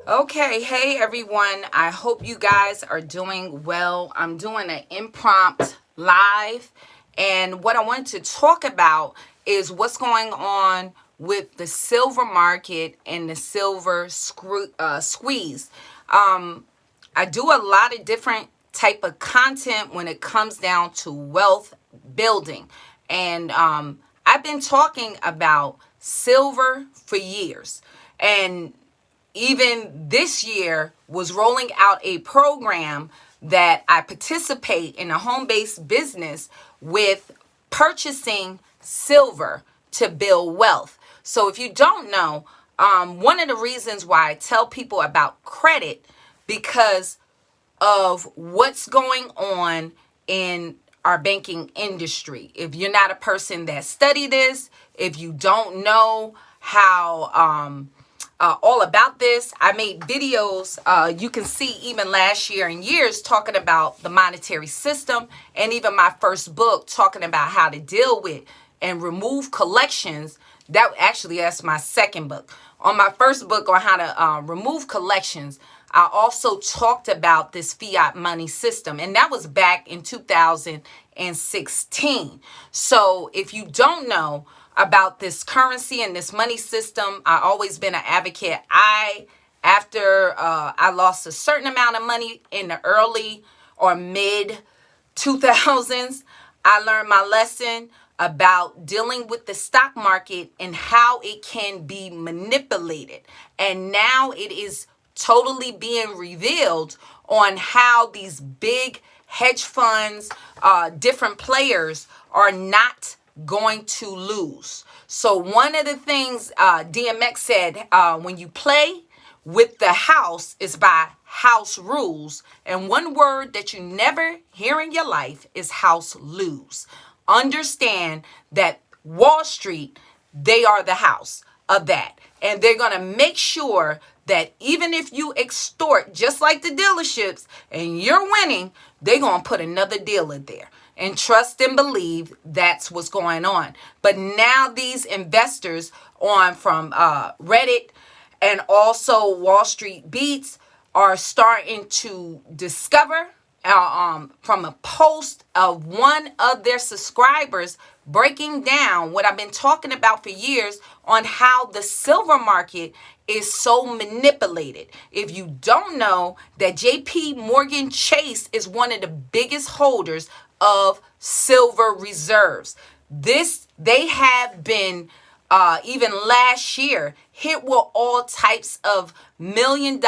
Okay, hey everyone. I hope you guys are doing well. I'm doing an impromptu live, and what I want to talk about is what's going on with the silver market and the silver squeeze. I do a lot of different type of content when it comes down to wealth building, and I've been talking about silver for years, and even this year was rolling out a program that I participate in a home-based business with purchasing silver to build wealth. So if you don't know, one of the reasons why I tell people about credit because of what's going on in our banking industry. If you're not a person that study this, if you don't know how all about this, I made videos, you can see even last year and years talking about the monetary system, and even my first book talking about how to deal with and remove collections. That's my second book. On my first book on how to remove collections, I also talked about this fiat money system, and that was back in 2016. So if you don't know about this currency and this money system, I always been an advocate. After I lost a certain amount of money in the early or mid 2000s, I learned my lesson about dealing with the stock market and how it can be manipulated. And now it is totally being revealed on how these big hedge funds, different players are not going to lose. So one of the things DMX said, when you play with the house is by house rules. And one word that you never hear in your life is house lose. Understand that Wall Street, they are the house of that. And they're going to make sure that even if you extort, just like the dealerships, and you're winning, they're going to put another dealer there. And trust and believe that's what's going on. But now these investors on from Reddit and also Wall Street Beats are starting to discover from a post of one of their subscribers breaking down what I've been talking about for years on how the silver market is so manipulated. If you don't know that JP Morgan Chase is one of the biggest holders of silver reserves. They have been even last year hit with all types of $1 million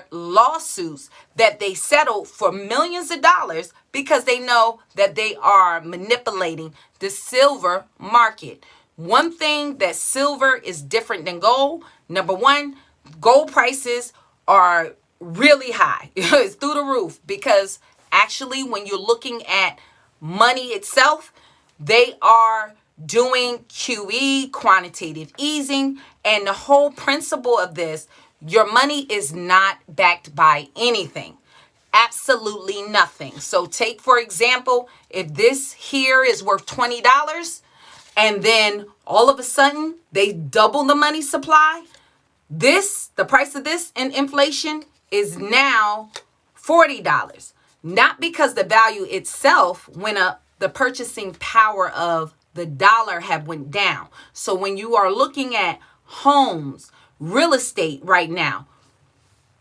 lawsuits that they settled for millions of dollars because they know that they are manipulating the silver market. One thing that silver is different than gold. Number one, gold prices are really high. It's through the roof because actually when you're looking at money itself, they are doing QE, quantitative easing, and the whole principle of this, your money is not backed by anything. Absolutely nothing. So take, for example, if this here is worth $20 and then all of a sudden they double the money supply, the price of this in inflation is now $40. Not because the value itself went up, the purchasing power of the dollar have went down. So when you are looking at homes, real estate right now,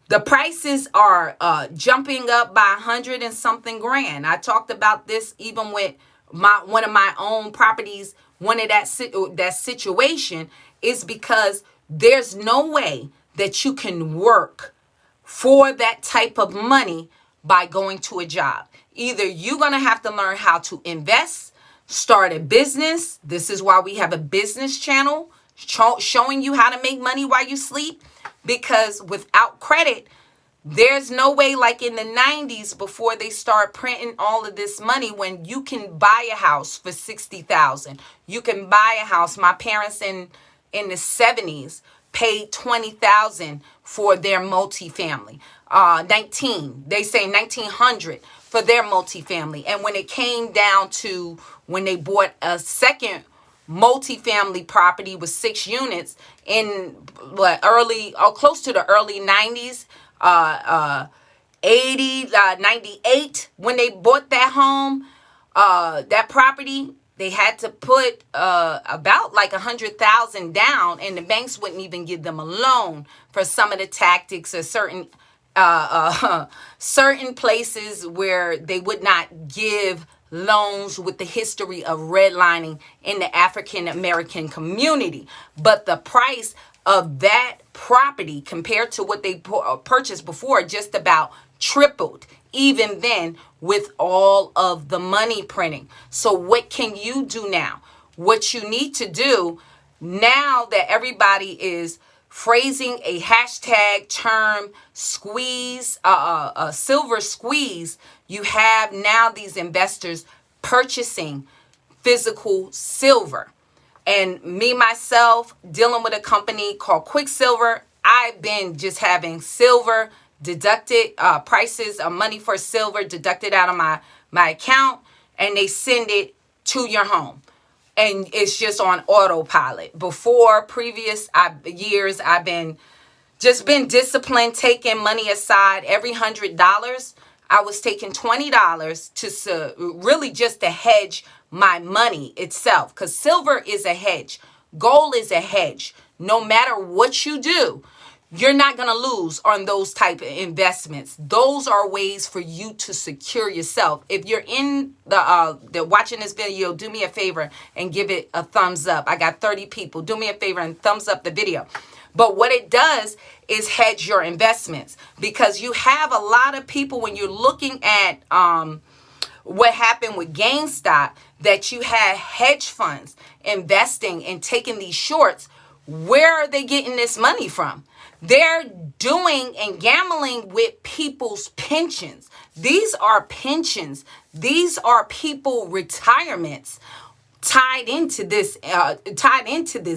the prices are jumping up by 100 and something grand. I talked about this even with one of my own properties. One of that situation is because there's no way that you can work for that type of money by going to a job. Either you're going to have to learn how to invest, start a business. This is why we have a business channel showing you how to make money while you sleep. Because without credit, there's no way, like in the 90s before they start printing all of this money, when you can buy a house for $60,000. You can buy a house. My parents in the 70s paid $20,000 for their multifamily. 1900 for their multifamily. And when it came down to when they bought a second multifamily property with 6 units in close to the early 90s, 80, 98, when they bought that home, that property, they had to put about like 100,000 down, and the banks wouldn't even give them a loan for some of the tactics or certain places where they would not give loans with the history of redlining in the African American community. But the price of that property compared to what they purchased before just about tripled, even then, with all of the money printing. So what can you do now? What you need to do now that everybody is phrasing a hashtag term squeeze, a silver squeeze, you have now these investors purchasing physical silver. And me, myself, dealing with a company called Quicksilver, I've been just having silver deducted, prices of money for silver deducted out of my account, and they send it to your home. And it's just on autopilot. Before previous years, I've been disciplined, taking money aside. Every $100, I was taking $20 to really just to hedge my money itself. Because silver is a hedge. Gold is a hedge. No matter what you do, you're not going to lose on those type of investments. Those are ways for you to secure yourself. If you're in the watching this video, do me a favor and give it a thumbs up. I got 30 people. Do me a favor and thumbs up the video. But what it does is hedge your investments, because you have a lot of people, when you're looking at what happened with GameStop, that you had hedge funds investing and taking these shorts. Where are they getting this money from? They're doing and gambling with people's pensions. These are pensions. These are people retirements tied into this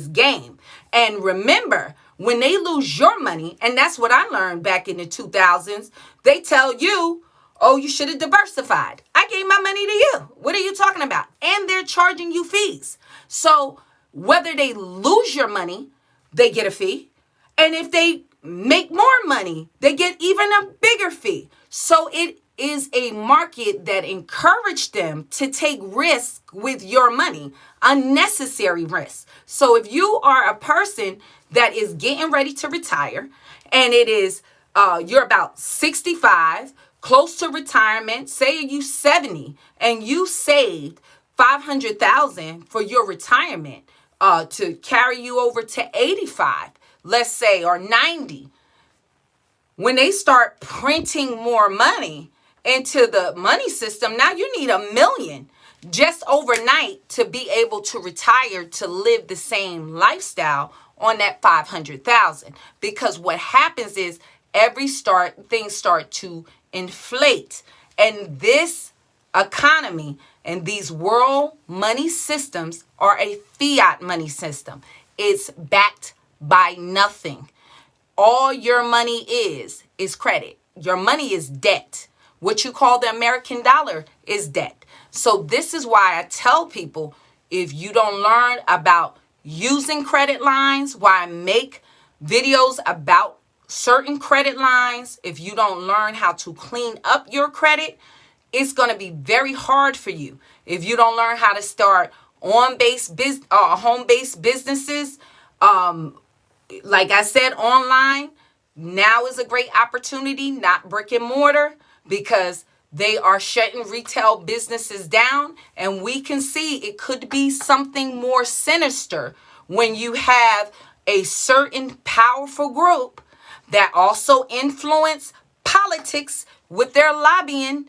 game. And remember, when they lose your money, and that's what I learned back in the 2000s, they tell you, oh, you should have diversified. I gave my money to you. What are you talking about? And they're charging you fees. So whether they lose your money, they get a fee. And if they make more money, they get even a bigger fee. So it is a market that encouraged them to take risk with your money, unnecessary risk. So if you are a person that is getting ready to retire, and it is you're about 65, close to retirement, say you 70, and you saved $500,000 for your retirement to carry you over to 85, let's say, or 90. When they start printing more money into the money system, now you need $1 million just overnight to be able to retire, to live the same lifestyle on that 500,000. Because what happens is things start to inflate, and this economy and these world money systems are a fiat money system. It's backed by nothing. All your money is credit. Your money is debt. What you call the American dollar is debt. So this is why I tell people, if you don't learn about using credit lines, why I make videos about certain credit lines, if you don't learn how to clean up your credit, it's going to be very hard for you. If you don't learn how to start home-based businesses, like I said, online, now is a great opportunity, not brick and mortar, because they are shutting retail businesses down. And we can see it could be something more sinister when you have a certain powerful group that also influence politics with their lobbying.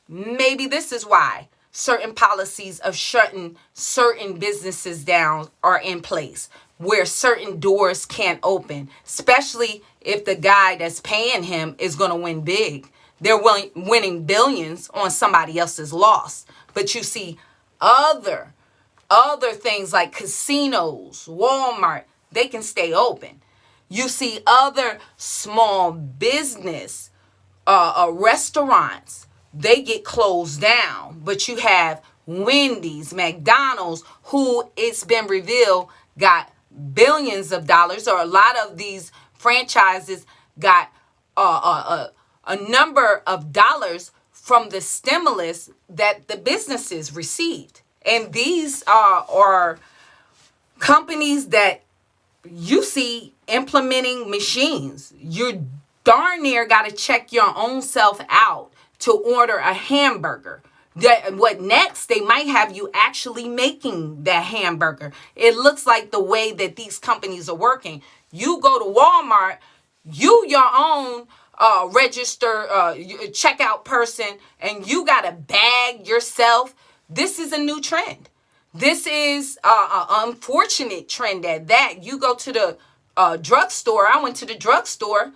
Maybe this is why certain policies of shutting certain businesses down are in place, where certain doors can't open, especially if the guy that's paying him is going to win big. They're winning billions on somebody else's loss. But you see other things like casinos, Walmart, they can stay open. You see other small business restaurants, they get closed down. But you have Wendy's, McDonald's, who it's been revealed got billions of dollars, or a lot of these franchises got a number of dollars from the stimulus that the businesses received. And these are companies that you see implementing machines. You darn near got to check your own self out to order a hamburger. What next? They might have you actually making that hamburger. It looks like the way that these companies are working. You go to Walmart, your own register checkout person, and you got to bag yourself. This is a new trend. This is an unfortunate trend at that. You go to the drugstore. I went to the drugstore,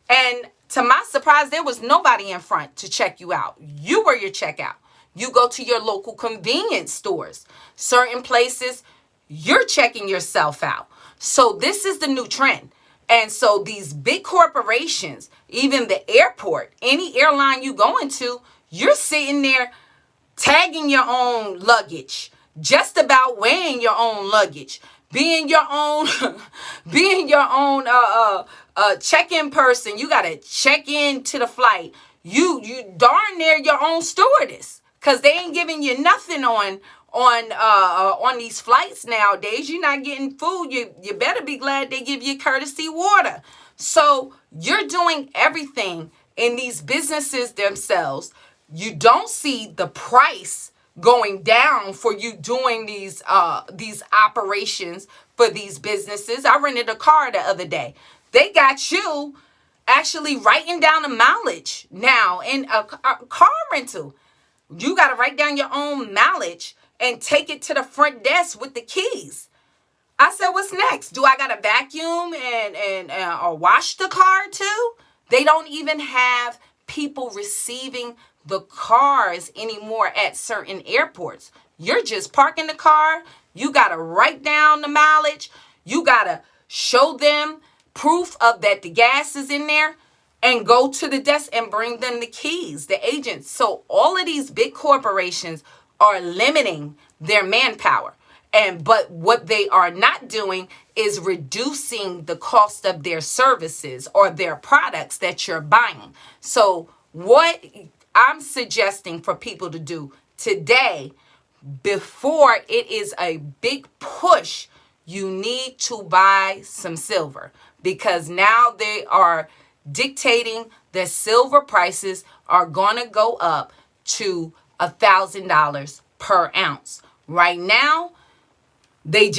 and to my surprise, there was nobody in front to check you out. You were your checkout. You go to your local convenience stores. Certain places, you're checking yourself out. So this is the new trend. And so these big corporations, even the airport, any airline you go into, you're sitting there tagging your own luggage, just about weighing your own luggage, being your own check-in person. You got to check in to the flight. You darn near your own stewardess, because they ain't giving you nothing on these flights nowadays. You're not getting food. You better be glad they give you courtesy water. So you're doing everything in these businesses themselves. You don't see the price going down for you doing these operations for these businesses. I rented a car the other day. They got you actually writing down the mileage now in a car rental. You got to write down your own mileage and take it to the front desk with the keys. I said, what's next? Do I got to vacuum and or wash the car too? They don't even have people receiving the cars anymore at certain airports. You're just parking the car. You got to write down the mileage. You got to show them proof of that the gas is in there, and go to the desk and bring them the keys, the agents. So all of these big corporations are limiting their manpower. But what they are not doing is reducing the cost of their services or their products that you're buying. So what I'm suggesting for people to do today, before it is a big push, you need to buy some silver, because now they are dictating that silver prices are going to go up to $1,000 per ounce. Right now, the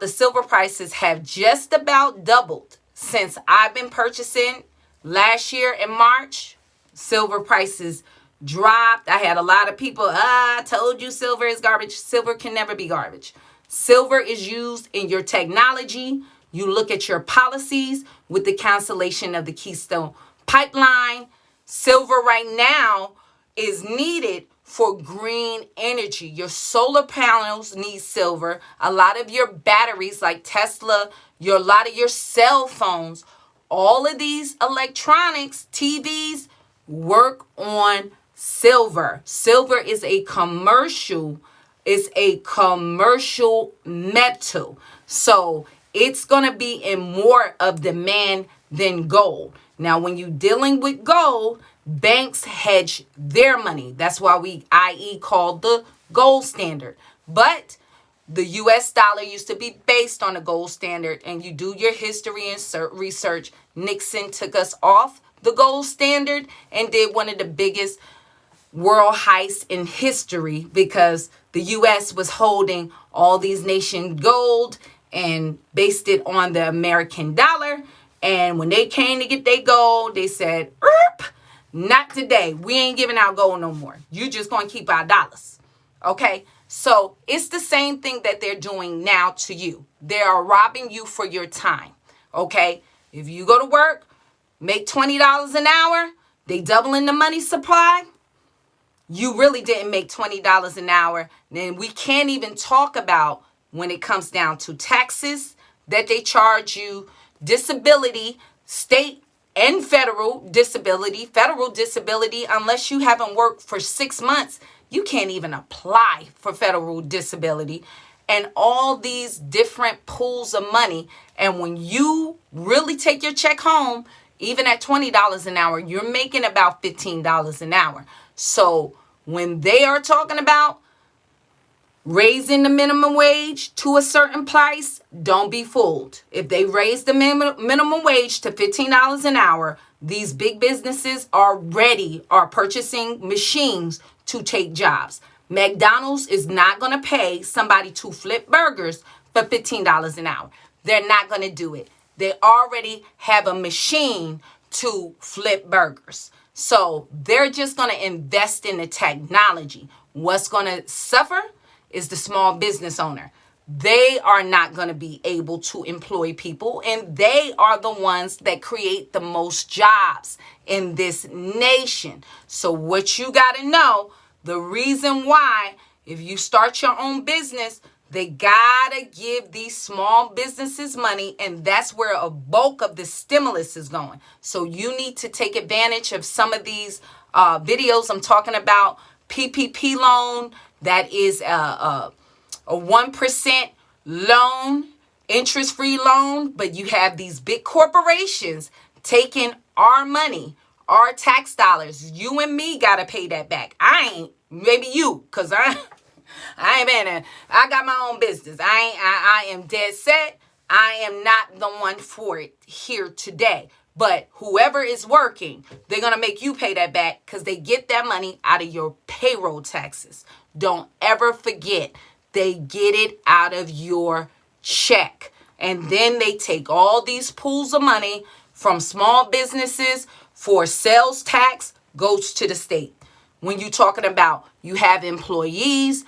silver prices have just about doubled since I've been purchasing. Last year in March, silver prices dropped. I had a lot of people, I told you silver is garbage. Silver can never be garbage. Silver is used in your technology. You look at your policies with the cancellation of the Keystone Pipeline. Silver right now is needed for green energy. Your solar panels need silver. A lot of your batteries like Tesla, a lot of your cell phones, all of these electronics, TVs, work on silver. Silver is a commercial metal. So it's going to be in more of demand than gold. Now, when you're dealing with gold, banks hedge their money. That's why i.e. called the gold standard. But the U.S. dollar used to be based on a gold standard, and you do your history and research. Nixon took us off the gold standard and did one of the biggest world heists in history, because the U.S. was holding all these nation gold and based it on the American dollar. And when they came to get their gold, they said, not today. We ain't giving out gold no more. You just going to keep our dollars. Okay? So it's the same thing that they're doing now to you. They are robbing you for your time. Okay? If you go to work, make $20 an hour, they doubling the money supply. You really didn't make $20 an hour. Then we can't even talk about when it comes down to taxes that they charge you, disability, state and federal disability, unless you haven't worked for 6 months, you can't even apply for federal disability. and all these different pools of money. And when you really take your check home, even at $20 an hour, you're making about $15 an hour. So when they are talking about raising the minimum wage to a certain price, don't be fooled. If they raise the minimum wage to $15 an hour, these big businesses are purchasing machines to take jobs. McDonald's is not going to pay somebody to flip burgers for $15 an hour. They're not going to do it. They already have a machine to flip burgers. So they're just going to invest in the technology. What's going to suffer is the small business owner. They are not going to be able to employ people, and they are the ones that create the most jobs in this nation. So what you got to know, the reason why, if you start your own business, they got to give these small businesses money, and that's where a bulk of the stimulus is going. So you need to take advantage of some of these videos. I'm talking about PPP loan. That is a 1% loan, interest-free loan, but you have these big corporations taking our money, our tax dollars. You and me got to pay that back. I ain't, maybe you, because I ain't been there. I got my own business. I am dead set. I am not the one for it here today. But whoever is working, they're going to make you pay that back because they get that money out of your payroll taxes. Don't ever forget, they get it out of your check. And then they take all these pools of money from small businesses for sales tax, goes to the state. When you're talking about you have employees,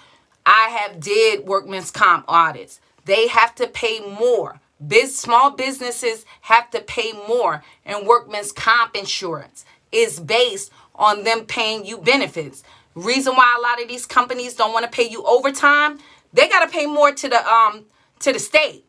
I have did workman's comp audits. They have to pay more. Small businesses have to pay more, and workman's comp insurance is based on them paying you benefits. Reason why a lot of these companies don't want to pay you overtime, they got to pay more to the state,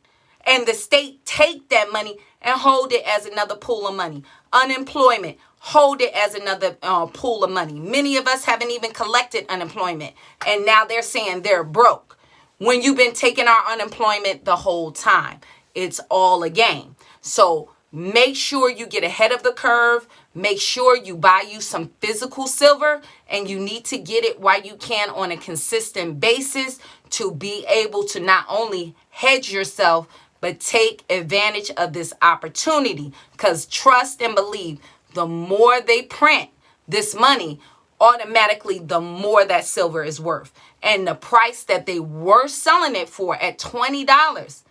and the state take that money and hold it as another pool of money. Unemployment, hold it as another pool of money. Many of us haven't even collected unemployment, and now they're saying they're broke when you've been taking our unemployment the whole time. It's all a game. So make sure you get ahead of the curve. Make sure you buy you some physical silver, and you need to get it while you can on a consistent basis to be able to not only hedge yourself, but take advantage of this opportunity. Because trust and believe, the more they print this money, automatically the more that silver is worth. And the price that they were selling it for at $20,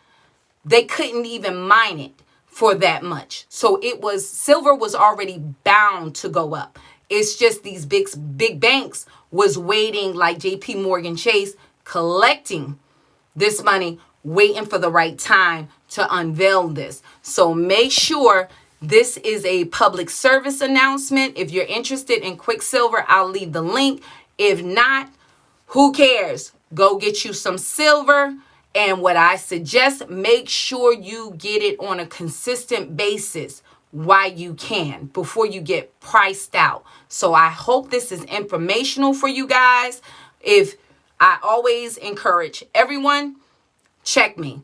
they couldn't even mine it for that much. So silver was already bound to go up. It's just these big banks was waiting, like JP Morgan Chase, collecting this money, waiting for the right time to unveil this. So make sure this is a public service announcement. If you're interested in Quicksilver, I'll leave the link. If not, who cares? Go get you some silver. And what I suggest, make sure you get it on a consistent basis while you can before you get priced out. So I hope this is informational for you guys. If I always encourage everyone, check me.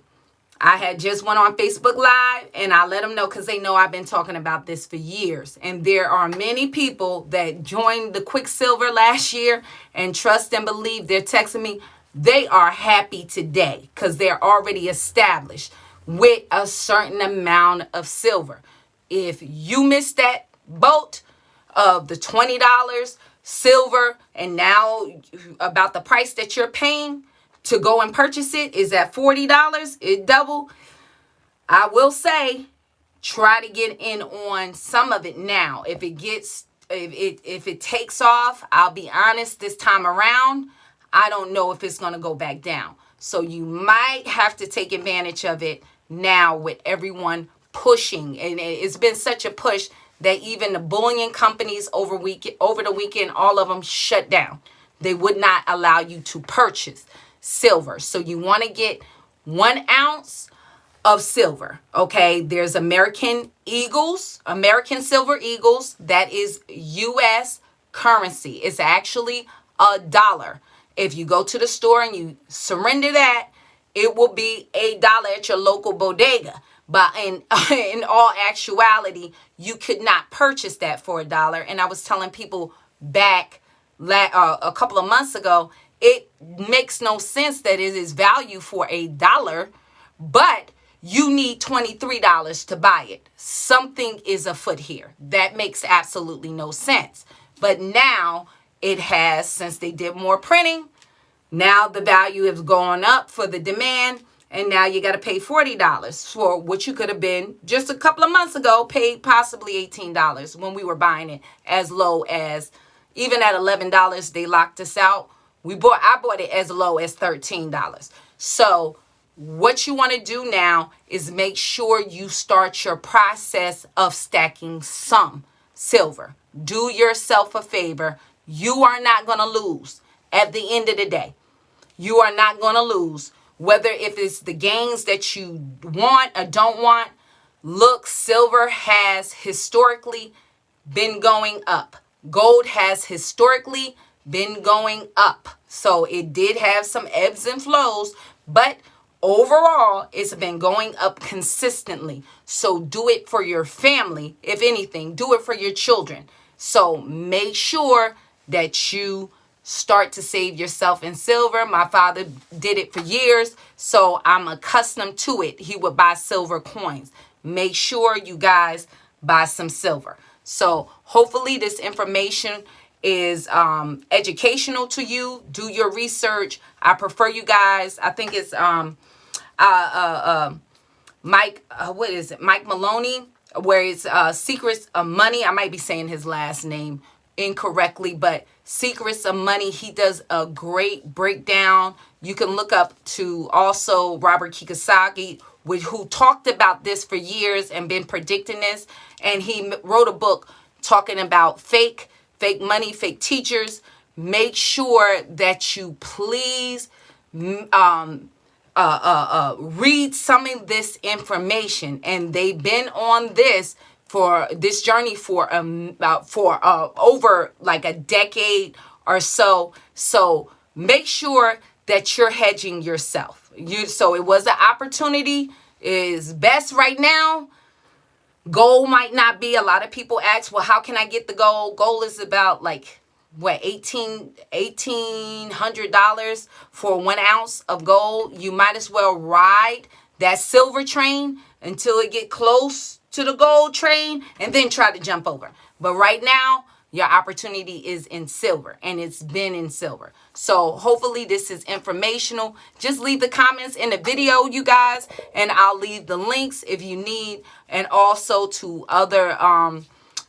I had just went on Facebook Live, and I let them know because they know I've been talking about this for years. And there are many people that joined the Quicksilver last year, and trust and believe, they're texting me. They are happy today because they're already established with a certain amount of silver. If you missed that boat of the $20 silver, and now about the price that you're paying to go and purchase it is at $40, it doubled. I will say, try to get in on some of it now. If it takes off, I'll be honest, this time around, I don't know if it's going to go back down. So you might have to take advantage of it now with everyone pushing. And it's been such a push that even the bullion companies over the weekend, all of them shut down. They would not allow you to purchase silver. So you want to get 1 ounce of silver. Okay. There's American Silver Eagles. That is U.S. currency. It's actually $1. If you go to the store and you surrender that, it will be $1 at your local bodega. But in all actuality, you could not purchase that for $1. And I was telling people back a couple of months ago, it makes no sense that it is value for $1, but you need $23 to buy it. Something is afoot here. That makes absolutely no sense. But now it has, since they did more printing, now the value has gone up for the demand, and now you got to pay $40 for what you could have been just a couple of months ago, paid possibly $18 when we were buying it as low as, even at $11, they locked us out. I bought it as low as $13. So what you want to do now is make sure you start your process of stacking some silver. Do yourself a favor. You are not going to lose at the end of the day. You are not going to lose. Whether if it's the gains that you want or don't want, look, silver has historically been going up. Gold has historically been going up. So it did have some ebbs and flows, but overall, it's been going up consistently. So do it for your family. If anything, do it for your children. So make sure that you start to save yourself in silver. My father did it for years, so I'm accustomed to it. He would buy silver coins. Make sure you guys buy some silver. So hopefully this information is educational to you. Do your research. I prefer you guys. I think it's Mike Maloney, where it's Secrets of Money. I might be saying his last name incorrectly, but Secrets of Money. He does a great breakdown. You can look up to also Robert Kiyosaki, who talked about this for years and been predicting this. And he wrote a book talking about fake money, fake teachers. Make sure that you please read some of this information. And they've been on this journey for over like a decade or so. So make sure that you're hedging yourself. So it was an opportunity. Is best right now. Gold might not be. A lot of people ask, well, how can I get the gold? Gold is about like what, $1,800 for 1 ounce of gold. You might as well ride that silver train until it get close to the gold train and then try to jump over. But right now, your opportunity is in silver, and it's been in silver. So hopefully this is informational. Just leave the comments in the video, you guys, and I'll leave the links if you need, and also to other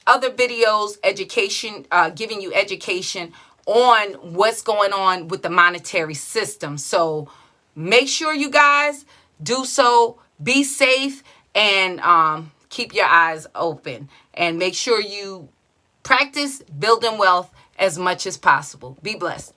videos, education, giving you education on what's going on with the monetary system. So make sure you guys do so. Be safe and keep your eyes open, and make sure you practice building wealth as much as possible. Be blessed.